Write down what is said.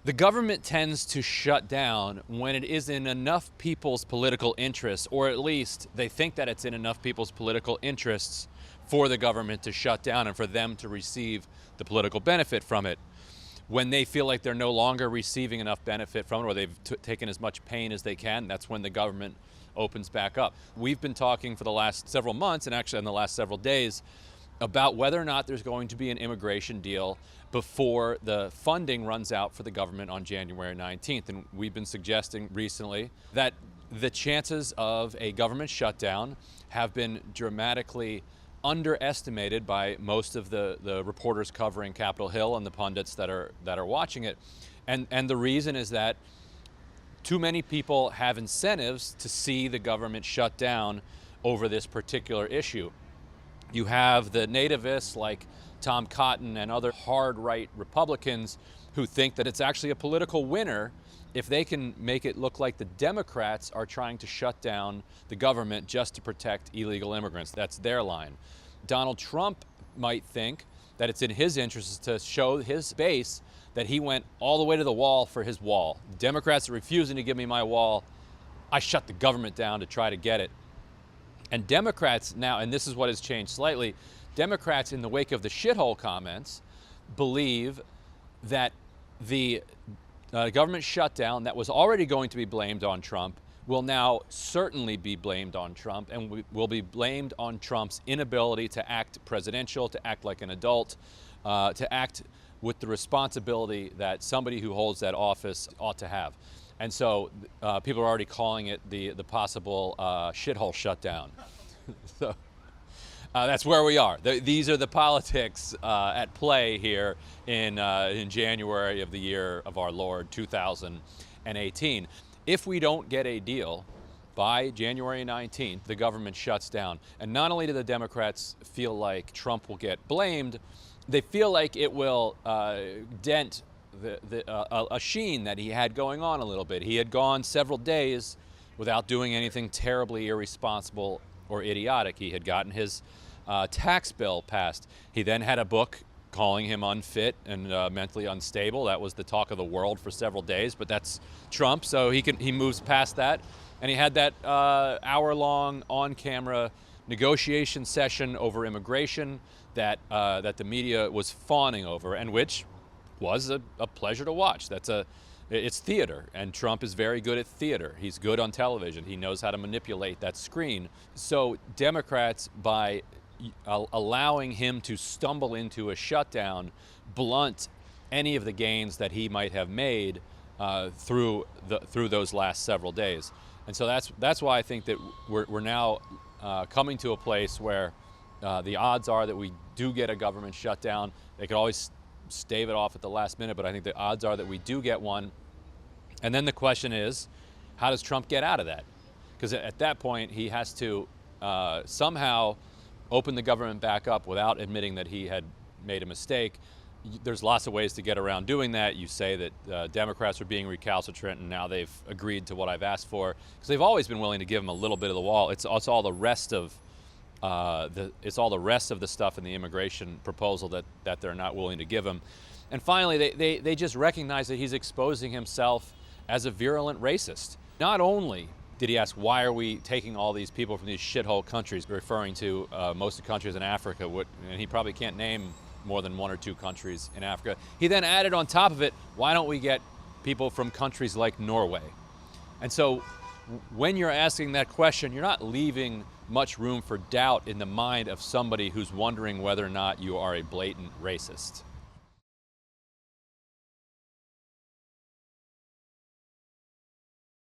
The government tends to shut down when it is in enough people's political interests, or at least they think that it's in enough people's political interests for the government to shut down and for them to receive the political benefit from it. When they feel like they're no longer receiving enough benefit from it, or they've taken as much pain as they can, that's when the government opens back up. We've been talking for the last several months, and actually in the last several days, about whether or not there's going to be an immigration deal before the funding runs out for the government on January 19th. And we've been suggesting recently that the chances of a government shutdown have been dramatically underestimated by most of the reporters covering Capitol Hill and the pundits that are watching it. And the reason is that too many people have incentives to see the government shut down over this particular issue. You have the nativists like Tom Cotton and other hard-right Republicans who think that it's actually a political winner if they can make it look like the Democrats are trying to shut down the government just to protect illegal immigrants. That's their line. Donald Trump might think that it's in his interest to show his base that he went all the way to the wall for his wall. Democrats are refusing to give me my wall. I shut the government down to try to get it. And Democrats now, and this is what has changed slightly, Democrats in the wake of the shithole comments believe that the government shutdown that was already going to be blamed on Trump will now certainly be blamed on Trump, and will be blamed on Trump's inability to act presidential, to act like an adult, to act with the responsibility that somebody who holds that office ought to have. And so people are already calling it the possible shithole shutdown. So that's where we are. These are the politics at play here in January of the year of our Lord 2018. If we don't get a deal by January 19th, the government shuts down. And not only do the Democrats feel like Trump will get blamed, they feel like it will dent a sheen that he had going on a little bit. He had gone several days without doing anything terribly irresponsible or idiotic. He had gotten his tax bill passed. He then had a book calling him unfit and mentally unstable. That was the talk of the world for several days, but that's Trump, so he moves past that. And he had that hour-long on-camera negotiation session over immigration that the media was fawning over, and which was a pleasure to watch. It's theater, and Trump is very good at theater. He's good on television. He knows how to manipulate that screen. So Democrats, by allowing him to stumble into a shutdown, blunt any of the gains that he might have made through those last several days. And so that's why I think that we're now coming to a place where the odds are that we do get a government shutdown. They could always stave it off at the last minute, but I think the odds are that we do get one. And then the question is, how does Trump get out of that? Because at that point, he has to somehow open the government back up without admitting that he had made a mistake. There's lots of ways to get around doing that. You say that Democrats are being recalcitrant, and now they've agreed to what I've asked for, because they've always been willing to give him a little bit of the wall. It's all the rest of the stuff in the immigration proposal that they're not willing to give him. And finally, they just recognize that he's exposing himself as a virulent racist. Not only did he ask, why are we taking all these people from these shithole countries, referring to most of the countries in Africa, and he probably can't name more than one or two countries in Africa. He then added on top of it, why don't we get people from countries like Norway? And so when you're asking that question, you're not leaving much room for doubt in the mind of somebody who's wondering whether or not you are a blatant racist.